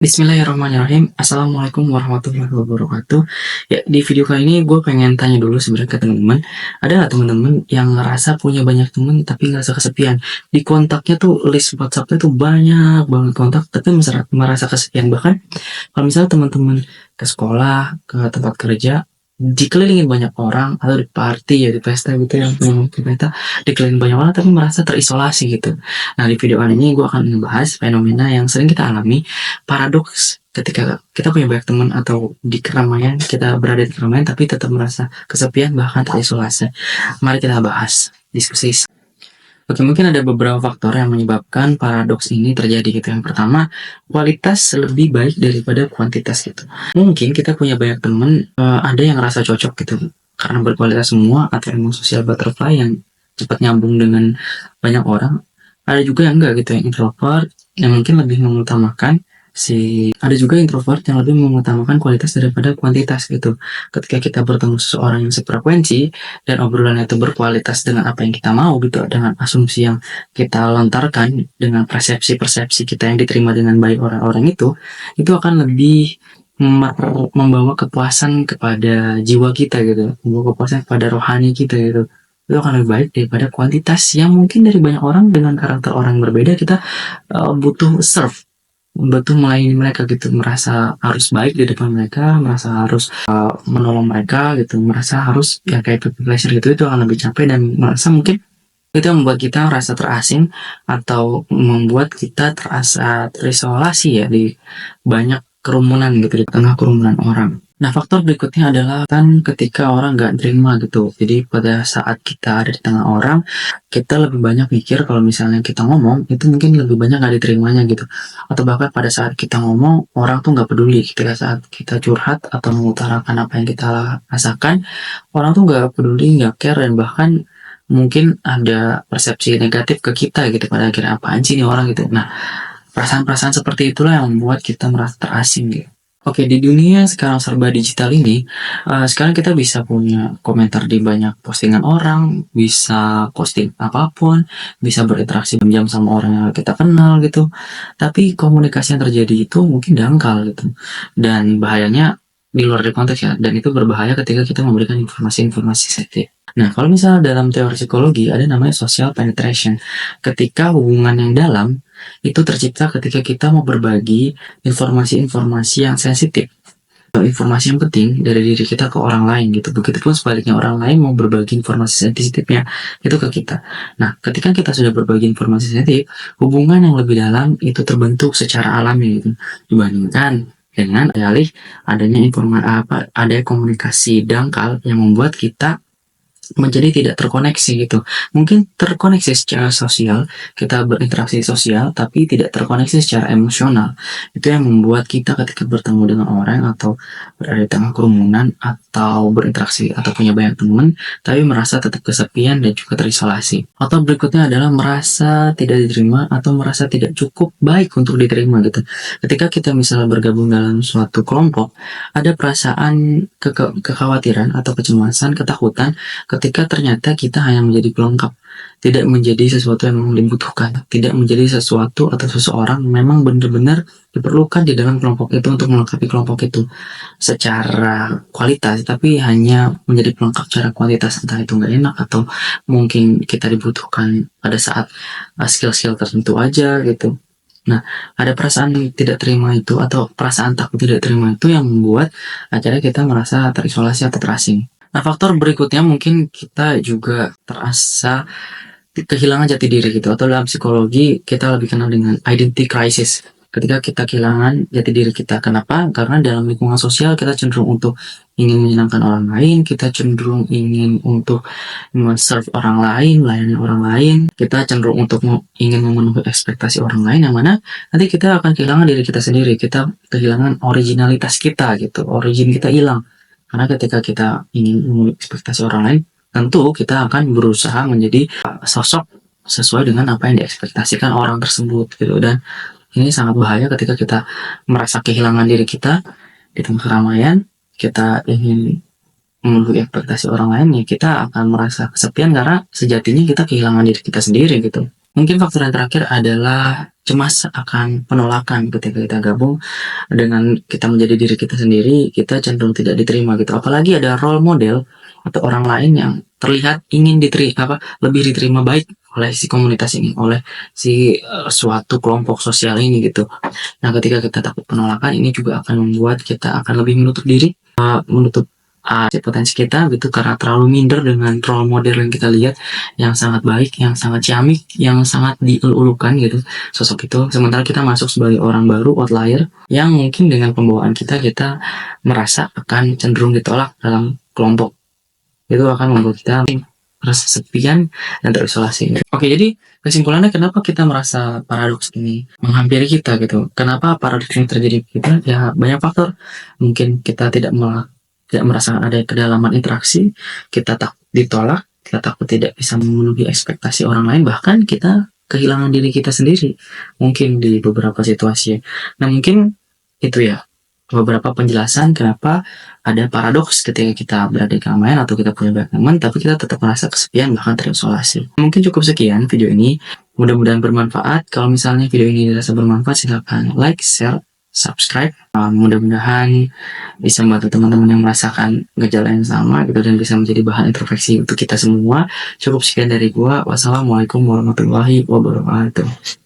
Bismillahirrahmanirrahim. Assalamualaikum warahmatullahi wabarakatuh. Ya, di video kali ini gue pengen tanya dulu sebenarnya ke teman-teman, ada nggak teman-teman yang ngerasa punya banyak teman tapi ngerasa kesepian? Di kontaknya tuh list WhatsApp-nya tuh banyak banget kontak, tapi merasa kesepian. Bahkan kalau misalnya teman-teman ke sekolah, ke tempat kerja, dikelilingin banyak orang atau di party ya di pesta gitu yang kita dikelilingin banyak orang tapi merasa terisolasi gitu. Nah di video kali ini gue akan membahas fenomena yang sering kita alami, paradoks ketika kita punya banyak teman atau di keramaian, kita berada di keramaian tapi tetap merasa kesepian bahkan terisolasi. Mari kita bahas, diskusi. Oke, mungkin ada beberapa faktor yang menyebabkan paradoks ini terjadi gitu. Yang pertama, kualitas lebih baik daripada kuantitas gitu. Mungkin kita punya banyak teman, ada yang rasa cocok gitu karena berkualitas semua atau emang sosial butterfly yang cepat nyambung dengan banyak orang. Ada juga yang enggak gitu, yang introvert yang mungkin lebih mengutamakan ada juga introvert yang lebih mengutamakan kualitas daripada kuantitas gitu. Ketika kita bertemu seseorang yang sefrekuensi dan obrolan itu berkualitas dengan apa yang kita mau gitu, dengan asumsi yang kita lontarkan, dengan persepsi-persepsi kita yang diterima dengan baik orang-orang itu akan lebih membawa kepuasan kepada jiwa kita gitu, membawa kepuasan kepada rohani kita gitu. Itu akan lebih baik daripada kuantitas yang mungkin dari banyak orang dengan karakter orang yang berbeda kita butuh serve, betul melayani mereka gitu, merasa harus baik di depan mereka, merasa harus menolong mereka gitu, merasa harus ya kayak people pleasure gitu. Itu akan lebih capek dan merasa mungkin itu yang membuat kita merasa terasing atau membuat kita terasa terisolasi ya di banyak kerumunan gitu, di tengah kerumunan orang. Nah, faktor berikutnya adalah kan ketika orang nggak terima gitu. Jadi pada saat kita ada di tengah orang, kita lebih banyak mikir kalau misalnya kita ngomong, itu mungkin lebih banyak nggak diterimanya gitu. Atau bahkan pada saat kita ngomong, orang tuh nggak peduli. Ketika saat kita curhat atau mengutarakan apa yang kita rasakan, orang tuh nggak peduli, nggak care, dan bahkan mungkin ada persepsi negatif ke kita gitu. Pada akhirnya apaan sih ini orang gitu. Nah, perasaan-perasaan seperti itulah yang membuat kita merasa terasing gitu. Oke, di dunia sekarang serba digital ini, sekarang kita bisa punya komentar di banyak postingan orang, bisa posting apapun, bisa berinteraksi jam sama orang yang kita kenal gitu. Tapi komunikasi yang terjadi itu mungkin dangkal gitu. Dan bahayanya di luar dari konteks ya, dan itu berbahaya ketika kita memberikan informasi-informasi sensitif. Nah, kalau misalnya dalam teori psikologi ada namanya social penetration. Ketika hubungan yang dalam itu tercipta ketika kita mau berbagi informasi-informasi yang sensitif atau informasi yang penting dari diri kita ke orang lain gitu. Begitupun sebaliknya, orang lain mau berbagi informasi sensitifnya itu ke kita. Nah, ketika kita sudah berbagi informasi sensitif, hubungan yang lebih dalam itu terbentuk secara alami gitu. Dibandingkan dengan alih adanya ada komunikasi dangkal yang membuat kita menjadi tidak terkoneksi gitu. Mungkin terkoneksi secara sosial, kita berinteraksi sosial, tapi tidak terkoneksi secara emosional. Itu yang membuat kita ketika bertemu dengan orang atau berada di tengah kerumunan atau berinteraksi atau punya banyak teman, tapi merasa tetap kesepian dan juga terisolasi. Atau berikutnya adalah merasa tidak diterima atau merasa tidak cukup baik untuk diterima gitu. Ketika kita misalnya bergabung dalam suatu kelompok, ada perasaan kekhawatiran atau kecemasan, ketakutan ketika ternyata kita hanya menjadi pelengkap, tidak menjadi sesuatu yang memang dibutuhkan, tidak menjadi sesuatu atau seseorang memang benar-benar diperlukan di dalam kelompok itu untuk melengkapi kelompok itu secara kualitas, tapi hanya menjadi pelengkap secara kuantitas, entah itu nggak enak atau mungkin kita dibutuhkan pada saat skill-skill tertentu aja gitu. Nah, ada perasaan tidak terima itu atau perasaan takut tidak terima itu yang membuat akhirnya kita merasa terisolasi atau terasing. Nah, faktor berikutnya mungkin kita juga terasa kehilangan jati diri gitu, atau dalam psikologi kita lebih kenal dengan identity crisis. Ketika kita kehilangan jati diri kita. Kenapa? Karena dalam lingkungan sosial kita cenderung untuk ingin menyenangkan orang lain, kita cenderung ingin untuk men-serve orang lain, melayani orang lain, kita cenderung untuk ingin memenuhi ekspektasi orang lain, yang mana nanti kita akan kehilangan diri kita sendiri, kita kehilangan originalitas kita gitu, origin kita hilang. Karena ketika kita ingin memenuhi ekspektasi orang lain, tentu kita akan berusaha menjadi sosok sesuai dengan apa yang diekspektasikan orang tersebut gitu. Dan ini sangat bahaya ketika kita merasa kehilangan diri kita di tengah keramaian, kita ingin memenuhi ekspektasi orang lain, ya kita akan merasa kesepian karena sejatinya kita kehilangan diri kita sendiri gitu. Mungkin faktor yang terakhir adalah cemas akan penolakan ketika kita gabung dengan kita menjadi diri kita sendiri, kita cenderung tidak diterima gitu. Apalagi ada role model atau orang lain yang terlihat ingin lebih diterima baik oleh si komunitas ini, oleh si suatu kelompok sosial ini gitu. Nah, ketika kita takut penolakan, ini juga akan membuat kita akan lebih menutup diri, menutup potensi kita gitu, karena terlalu minder dengan role model yang kita lihat yang sangat baik, yang sangat ciamik, yang sangat dielulukan gitu sosok itu. Sementara kita masuk sebagai orang baru, outlier, yang mungkin dengan pembawaan kita merasa akan cenderung ditolak dalam kelompok. Itu akan membuat kita merasa sepian dan terisolasi. Oke, jadi kesimpulannya kenapa kita merasa paradoks ini menghampiri kita gitu. Kenapa paradoks ini terjadi kita? Ya banyak faktor. Mungkin kita tidak merasa ada kedalaman interaksi, kita takut ditolak, kita takut tidak bisa memenuhi ekspektasi orang lain, bahkan kita kehilangan diri kita sendiri mungkin di beberapa situasi. Nah, mungkin itu ya beberapa penjelasan kenapa ada paradoks ketika kita berada di keramaian atau kita punya banyak teman tapi kita tetap merasa kesepian bahkan terisolasi. Mungkin cukup sekian video ini, mudah-mudahan bermanfaat. Kalau misalnya video ini dirasa bermanfaat, silahkan like, share, subscribe. Mudah-mudahan bisa membantu teman-teman yang merasakan gejala yang sama gitu dan bisa menjadi bahan introspeksi untuk kita semua. Cukup sekian dari gua. Wassalamualaikum warahmatullahi wabarakatuh.